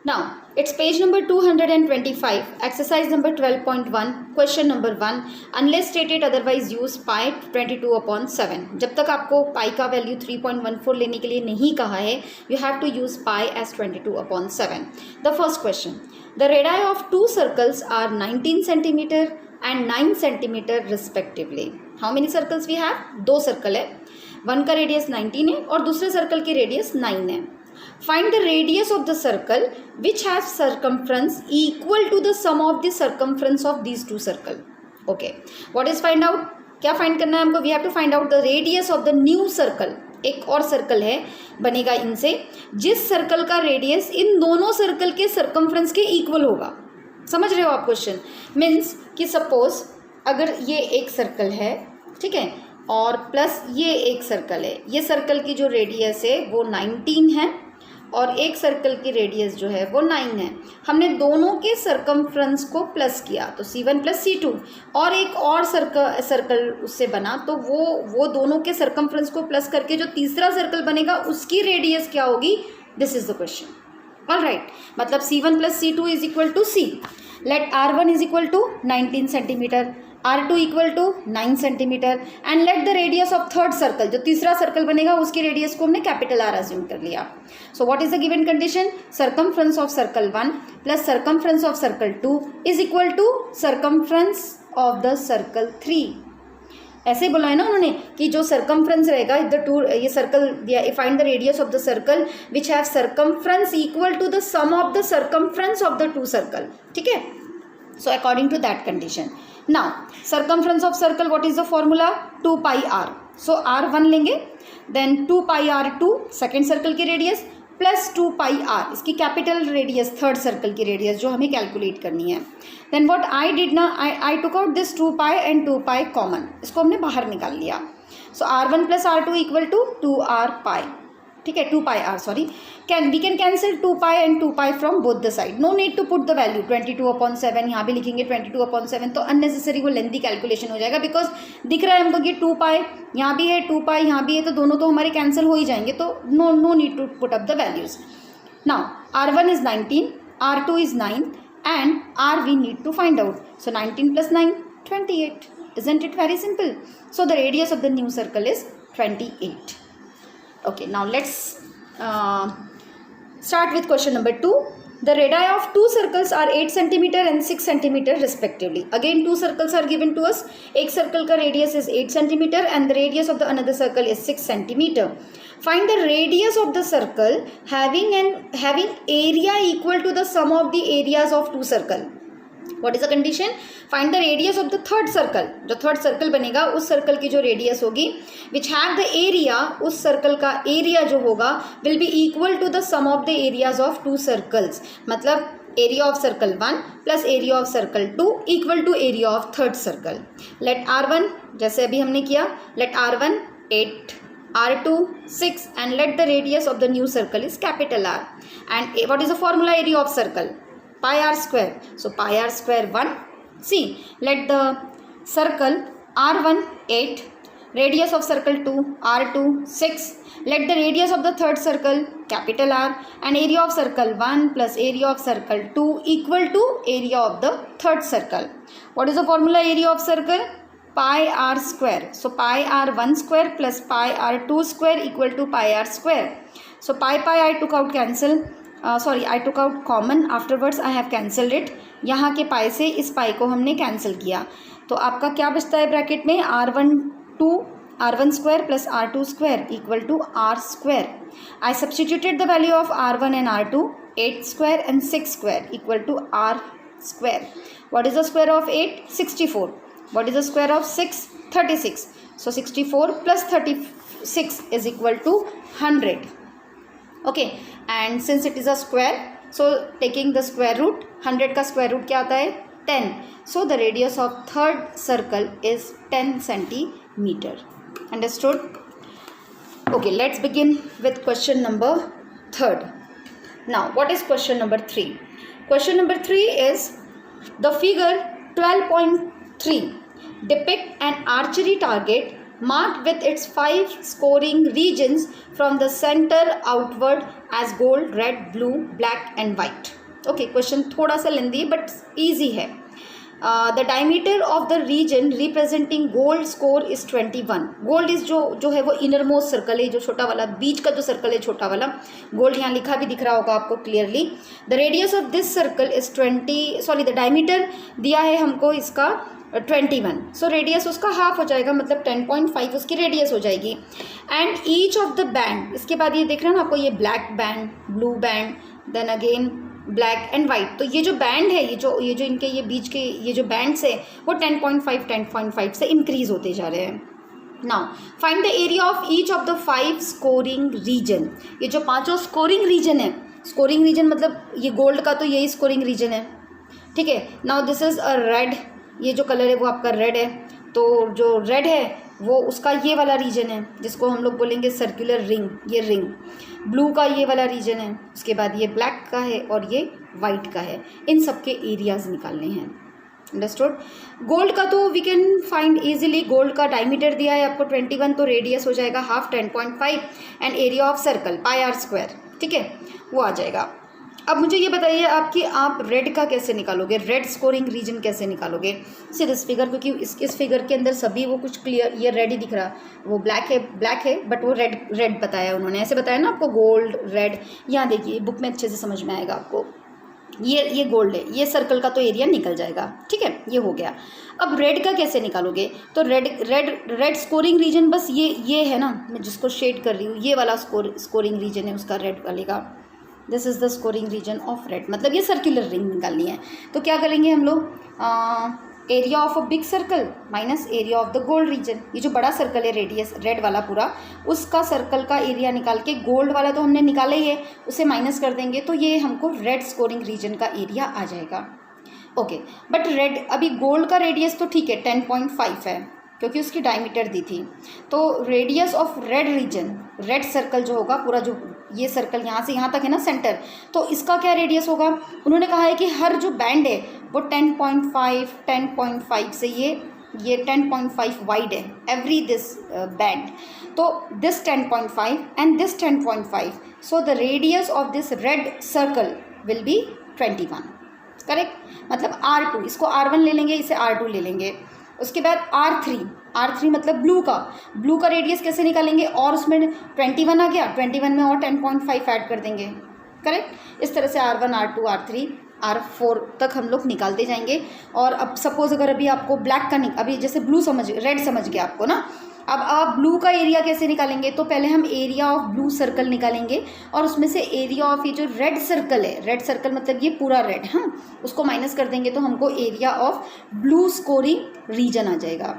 Now it's page number 225, exercise number 12.1, question number 1. Unless stated otherwise use pi 22/7. जब तक आपको पाई का value 3.14 लेने के लिए नहीं कहा है, you have to use pi as 22/7. The first question, the radii of two circles are 19 centimeter and 9 centimeter respectively. How many circles we have? दो सर्कल है, वन का रेडियस 19 है और दूसरे सर्कल की रेडियस 9 है. Find the radius of the circle which has circumference equal to the sum of the circumference of these two circle. Okay, what is find out? क्या find करना है हमको? We have to find out the radius of the new circle. एक और circle है बनेगा इनसे, जिस सर्कल का रेडियस इन दोनों सर्कल के सर्कमफ्रेंस के इक्वल होगा. समझ रहे हो आप क्वेश्चन? मीन्स कि सपोज अगर ये एक सर्कल है, ठीक है, और प्लस ये एक सर्कल है, ये सर्कल की जो रेडियस है वो 19 है और एक सर्कल की रेडियस जो है वो 9 है. हमने दोनों के सर्कमफ्रेंस को प्लस किया तो C1 + C2, और एक और सर्कल उससे बना तो वो दोनों के सर्कमफ्रेंस को प्लस करके जो तीसरा सर्कल बनेगा उसकी रेडियस क्या होगी? This is the question. All right, मतलब C1 + C2 is equal to C. Let R1 is equal to 19 centimetre, R2 equal to 9 centimetre, and let the radius of third circle, जो तीसरा circle बनेगा उसकी radius को हमने capital R assume कर लिया. So what is the given condition? Circumference of circle 1 plus circumference of circle 2 is equal to circumference of the circle 3. ऐसे बोला है ना उन्होंने कि जो सर्कमफ्रेंस रहेगा द टू, ये circle find the radius of the circle which have circumference equal to the sum of the circumference of the two circle. ठीक है, so according to that condition. Now circumference of circle, what is the formula? 2 pi r. So r1 लेंगे, then 2 pi r2 second circle की radius plus 2 pi r इसकी capital radius third circle की radius जो हमें calculate करनी है. then what I did ना, I took out this 2 pi and 2 pi common, इसको हमने बाहर निकाल लिया. so r1 + r2 equal to 2r pi. ठीक है, 2 pi r sorry, we can cancel 2 pi and 2 pi from both the side. No need to put the value 22/7. यहाँ भी लिखेंगे 22/7 तो अननेसेसरी वो लेंथी कैलकुलेशन हो जाएगा, बिकॉज दिख रहा है हमको कि 2 pi यहाँ भी है, 2 pi यहाँ भी है, तो दोनों तो हमारे कैंसिल हो ही जाएंगे, तो no need to put up the values. Now R1 is 19, R2 is 9 and R we need to find out. So 19 + 9 28. Isn't it very simple? So the radius of the new circle is 28. Okay, now let's start with question number 2. The radii of two circles are 8 centimeter and 6 centimeter respectively. Again two circles are given to us. एक circle का radius is 8 centimeter and the radius of the another circle is 6 centimeter. Find the radius of the circle having area equal to the sum of the areas of two circle. What is the condition? Find the radius of the third circle. जो third circle बनेगा उस circle की जो radius होगी which have the area, उस circle का area जो होगा will be equal to the sum of the areas of two circles. मतलब area of circle 1 plus area of circle 2 equal to area of third circle. Let R1 जैसे अभी हमने किया, let R1 8, R2 6 and let the radius of the new circle is capital R. And what is the formula area of circle? Pi r square. So pi r square 1. See, let the circle R1 8, radius of circle 2 R2 6. Let the radius of the third circle capital R and area of circle 1 plus area of circle 2 equal to area of the third circle. What is the formula area of circle? Pi r square. So pi r1 square plus pi r2 square equal to pi r square. So pi I took out cancel. I took out common, afterwards I have cancelled it. यहाँ के पाई से इस पाई को हमने cancel किया, तो आपका क्या बचता है ब्रैकेट में? R1 square plus R2 square equal to R square. I substituted the value of R1 and R2, 8 square and 6 square equal to R square. What is the square of 8? 64. What is the square of 6? 36. So 64 + 36 is equal to 100. Okay, and since it is a square, so taking the square root, 100 का square root क्या आता है? 10. So the radius of third circle is 10 centimetre. Understood? Okay, let's begin with question number 3. Now what is question number 3? Question number 3 is the figure 12.3 depict an archery target marked with its 5 scoring regions from the center outward as gold, red, blue, black and white. Okay, question थोड़ा सा lengthy है but easy है. The diameter of the region representing gold score is 21. Gold is जो है वो inner most circle है, जो छोटा वाला बीच का जो सर्कल है छोटा वाला. गोल्ड यहाँ लिखा भी दिख रहा होगा आपको clearly. The radius of this circle is the diameter दिया है हमको इसका 21. सो रेडियस उसका हाफ हो जाएगा, मतलब 10.5 उसकी रेडियस हो जाएगी. And each of the band, इसके बाद ये देख रहे हैं ना आपको, ये black band, blue band, then again black and white. तो ये जो बैंड है, ये जो इनके ये बीच के ये जो बैंड्स है वो 10.5 से इंक्रीज होते जा रहे हैं. Now find the area of each of the 5 scoring region. ये जो पांचों स्कोरिंग रीजन है, स्कोरिंग रीजन मतलब ये गोल्ड का तो यही स्कोरिंग रीजन है, ठीक है. Now this is a red, ये जो कलर है वो आपका रेड है. तो जो रेड है वो उसका ये वाला रीजन है जिसको हम लोग बोलेंगे सर्कुलर रिंग, ये रिंग. ब्लू का ये वाला रीजन है, उसके बाद ये ब्लैक का है और ये वाइट का है. इन सब के एरियाज निकालने हैं. अंडरस्टूड. गोल्ड का तो we can find easily. Gold का डायमीटर दिया है आपको 21, तो रेडियस हो जाएगा half 10.5 and area of circle pi r square, ठीक है, वो आ जाएगा. अब मुझे ये बताइए आपकी आप रेड का कैसे निकालोगे, रेड स्कोरिंग रीजन कैसे निकालोगे. सिर्फ इस फिगर, क्योंकि इस फिगर के अंदर सभी वो कुछ क्लियर, ये रेड ही दिख रहा, वो ब्लैक है बट वो रेड बताया उन्होंने, ऐसे बताया ना आपको, गोल्ड रेड. यहाँ देखिए बुक में अच्छे से समझ में आएगा आपको. ये गोल्ड है, ये सर्कल का तो एरिया निकल जाएगा, ठीक है, ये हो गया. अब रेड का कैसे निकालोगे, तो रेड स्कोरिंग रीजन बस ये है ना, मैं जिसको शेड कर रही हूँ, ये वाला स्कोरिंग रीजन है उसका, रेड वाले का. This is the scoring region of red, मतलब ये सर्कुलर रिंग निकालनी है. तो क्या करेंगे हम लोग, area of a big circle minus area of the gold reason. ये जो बड़ा सर्कल है रेडियस रेड वाला पूरा, उसका सर्कल का एरिया निकाल के, गोल्ड वाला तो हमने निकाला ही है, उसे माइनस कर देंगे तो ये हमको रेड स्कोरिंग रीजन का एरिया आ जाएगा. ओके, बट रेड, अभी गोल्ड का रेडियस तो ठीक है 10.5 है क्योंकि उसकी डायमीटर दी थी. तो radius of red region, red circle जो होगा पूरा, जो ये सर्कल यहाँ से यहाँ तक है ना सेंटर, तो इसका क्या रेडियस होगा. उन्होंने कहा है कि हर जो बैंड है वो 10.5 से ये 10.5 वाइड है एवरी दिस बैंड. तो this 10.5 and this 10.5, so the radius of this red circle will be 21. Correct, मतलब R2, इसको R1 ले लेंगे, इसे R2 ले लेंगे. उसके बाद R3 मतलब ब्लू का रेडियस कैसे निकालेंगे, और उसमें 21 आ गया, 21 में और 10.5 ऐड कर देंगे. करेक्ट, इस तरह से R1 R2 R3 R4 तक हम लोग निकालते जाएंगे. और अब सपोज अगर अभी आपको ब्लैक का अभी जैसे रेड समझ गया आपको ना, अब आप ब्लू का एरिया कैसे निकालेंगे, तो पहले हम एरिया ऑफ ब्लू सर्कल निकालेंगे और उसमें से एरिया ऑफ ये जो रेड सर्कल है, रेड सर्कल मतलब ये पूरा रेड, हाँ, उसको माइनस कर देंगे तो हमको area of blue scoring region आ जाएगा.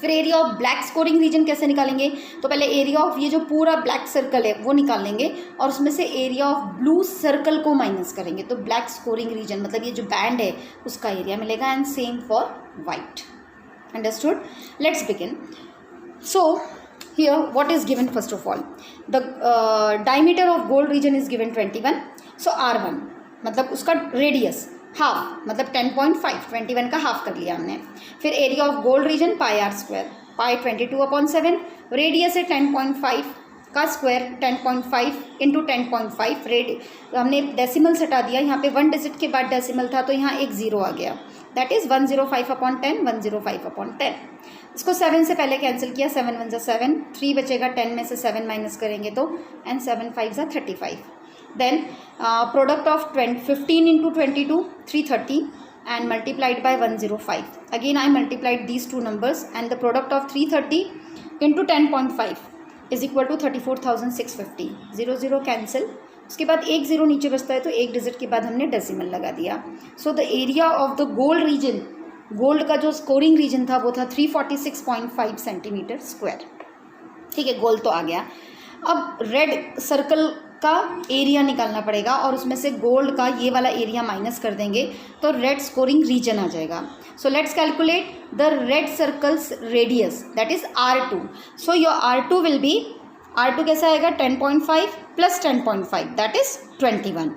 फिर area of black scoring region कैसे निकालेंगे, तो पहले एरिया ऑफ ये जो पूरा ब्लैक सर्कल है वो निकाल लेंगे और उसमें से एरिया ऑफ ब्लू सर्कल को माइनस करेंगे तो ब्लैक स्कोरिंग रीजन मतलब ये जो बैंड है उसका एरिया मिलेगा. And same for white. Understood. Let's begin. So here what is given first of all, the diameter of gold region is given 21. So R1 मतलब उसका रेडियस हाफ, मतलब 10.5, 21 का हाफ कर लिया हमने. फिर area of gold region pi r square, pi 22/7, radius है 10.5 का स्क्वायर, 10.5 इंटू 10.5. हमने डेसिमल्स हटा दिया, यहाँ पे 1 डिजिट के बाद डेसिमल था तो यहाँ एक ज़ीरो आ गया, दैट इज़ 105/10, 105/10. इसको 7 से पहले कैंसिल किया, 7 1 7, 3 बचेगा, 10 में से 7 माइनस करेंगे तो, and 7 5 35. Then product of 15 into 22 330 and multiplied by 105. Again I multiplied these two numbers and the product of 330 into 10.5 is equal to 34,650. 0 0 cancel. उसके बाद एक ज़ीरो नीचे बचता है तो एक डिजिट के बाद हमने डेसिमल लगा दिया. So the area of the gold region, gold का जो स्कोरिंग रीजन था वो था 346.5 सेंटीमीटर स्क्वायर. ठीक है, गोल्ड तो आ गया. अब रेड सर्कल का एरिया निकालना पड़ेगा और उसमें से गोल्ड का ये वाला एरिया माइनस कर देंगे तो रेड स्कोरिंग रीजन आ जाएगा. So let's calculate the red circles radius, that is R2. So your R2 will be R2 कैसा आएगा 10.5 plus 10.5 that is 21.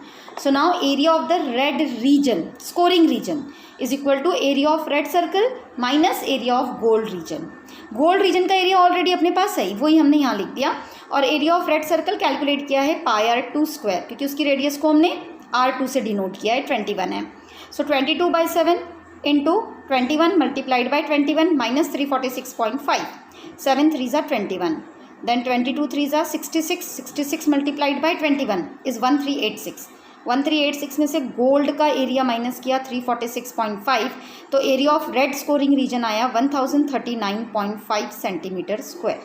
So now area of the red region, scoring region, is equal to area of red circle minus area of gold region. Gold region का area already अपने पास है, वही हमने यहाँ लिख दिया. और area of red circle calculate किया है पाई R2 स्क्वायर, क्योंकि उसकी रेडियस को हमने R2 से डिनोट किया है, 21 है. सो 22/7 into 21 multiplied by 21 minus 346.5. 7 3s are 21. Then 22 3s are 66. 66 multiplied by 21 is 1386. 1386 में से गोल्ड का एरिया माइनस किया 346.5, तो area of red scoring region आया 1039.5 सेंटीमीटर स्क्वायर.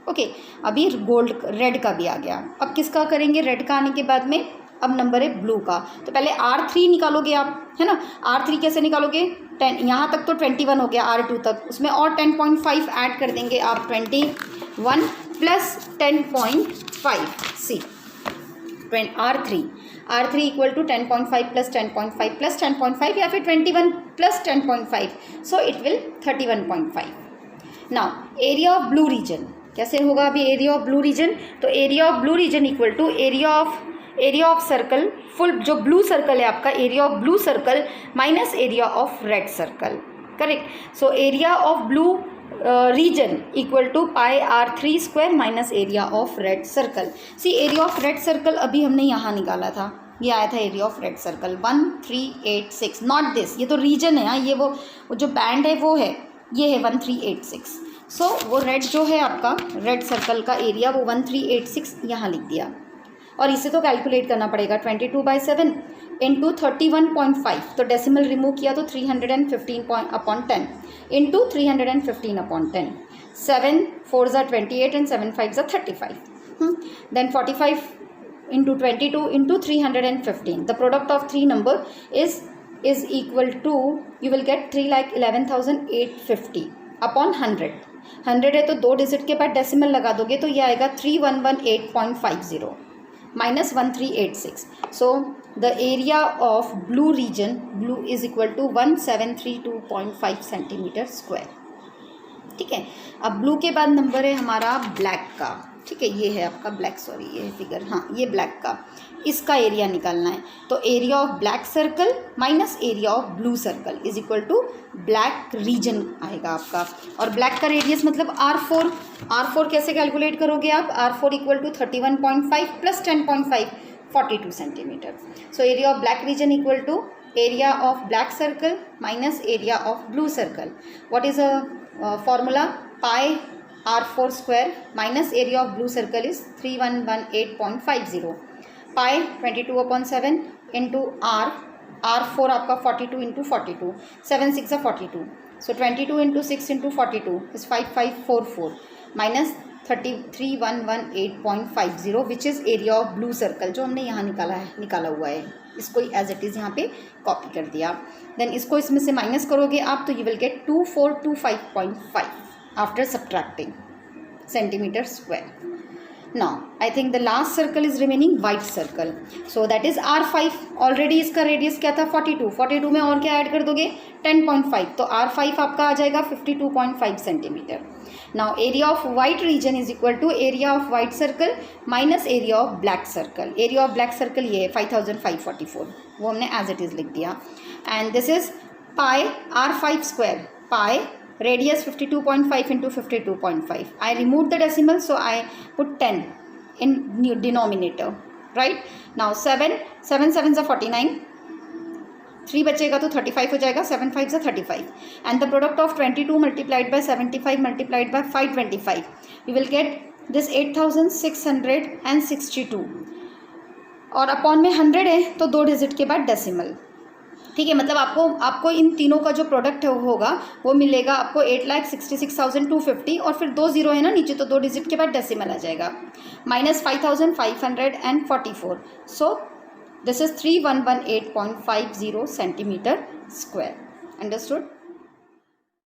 ओके, अभी गोल्ड रेड का भी आ गया. अब किसका करेंगे रेड का आने के बाद में? अब नंबर है ब्लू का. तो पहले R3 निकालोगे आप, है ना. R3 कैसे निकालोगे? 10, यहाँ तक तो 21 हो गया R2 तक, उसमें और 10.5 ऐड कर देंगे आप, 21 प्लस 10.5. सी R3 equal to 10.5 plus 10.5 plus 10.5 या फिर 21 plus 10.5, so it will 31.5. Now area of blue region कैसे होगा अभी? एरिया ऑफ ब्लू रीजन, तो area of blue region equal to area of circle, full जो ब्लू सर्कल है आपका, area of blue circle minus area of red circle. Correct. So area of blue region equal to pi R3 square minus area of red circle. See area of red circle अभी हमने यहाँ निकाला था, ये आया था area of red circle 1386. Not this, ये तो रीजन है. ये वो जो बैंड है वो है, ये है 1386. सो वो रेड जो है आपका रेड सर्कल का एरिया वो 1386 यहाँ लिख दिया. और इसे तो कैलकुलेट करना पड़ेगा 22/7 इंटू 31.5, तो डेसिमल रिमूव किया तो 315/10 into 315/10. 7 4s are 28 and 7 5s are 35. Then 45 into 22 into 315. The product of three number is equal to, you will get 3,11,850 upon 100. 100 है तो 2 डिजिट के बाद डेसिमल लगा दोगे तो ये आएगा 3118.50 minus 1386. So the area of blue region, blue is equal to 1732.5 centimetre square. ठीक है. अब ब्लू के बाद नंबर है हमारा ब्लैक का. ठीक है, ये है आपका ब्लैक, सॉरी ये है फिगर, हाँ ये ब्लैक का, इसका एरिया निकालना है. तो area of black circle minus area of blue circle is equal to black region आएगा आपका. और ब्लैक का रेडियस मतलब R4. R4 कैसे कैलकुलेट करोगे आप? R4 equal to 31.5 plus 10.5 42 centimetre. So area of black region equal to area of black circle minus area of blue circle. What is a formula? Pi R4 square minus area of blue circle is 3118.50. पाई 22/7 into R4 आपका 42 into 42, 7 6 42. सो 22 into 6 into 42 is 5544 minus 3118.50 which is area of blue circle जो हमने यहाँ निकाला हुआ है. इसको एज इट इज़ यहाँ पे कॉपी कर दिया. देन इसको इसमें से माइनस करोगे आप तो you will get 2425.5 after subtracting centimetre square. Now I think the last circle is remaining white circle, so that is R5. Already इसका रेडियस क्या था? 42 में और क्या ऐड कर दोगे? 10.5, तो R5 आपका आ जाएगा 52.5 centimetre. Now area of white region is equal to area of white circle minus area of black circle. Area of black circle ये है 5544, वो हमने एज इट इज़ लिख दिया. And this is pi R5 square, pi radius 52.5 into 52.5. I removed the decimal, so I put 10 in denominator, right? Now 7 7s are 49, 3 बचेगा तो 35 हो जाएगा, 7 5s are 35, and the product of 22 multiplied by 75 multiplied by 525, you will get this 8662. और upon में 100 है तो 2 digit के बाद डेसिमल. ठीक है, मतलब आपको इन तीनों का जो प्रोडक्ट होगा वो मिलेगा आपको 8,66,250 और फिर 2 जीरो है ना नीचे, तो 2 डिजिट के बाद डेसिमल आ जाएगा minus 5,544. So this is 3118.50 centimetre square. Understood?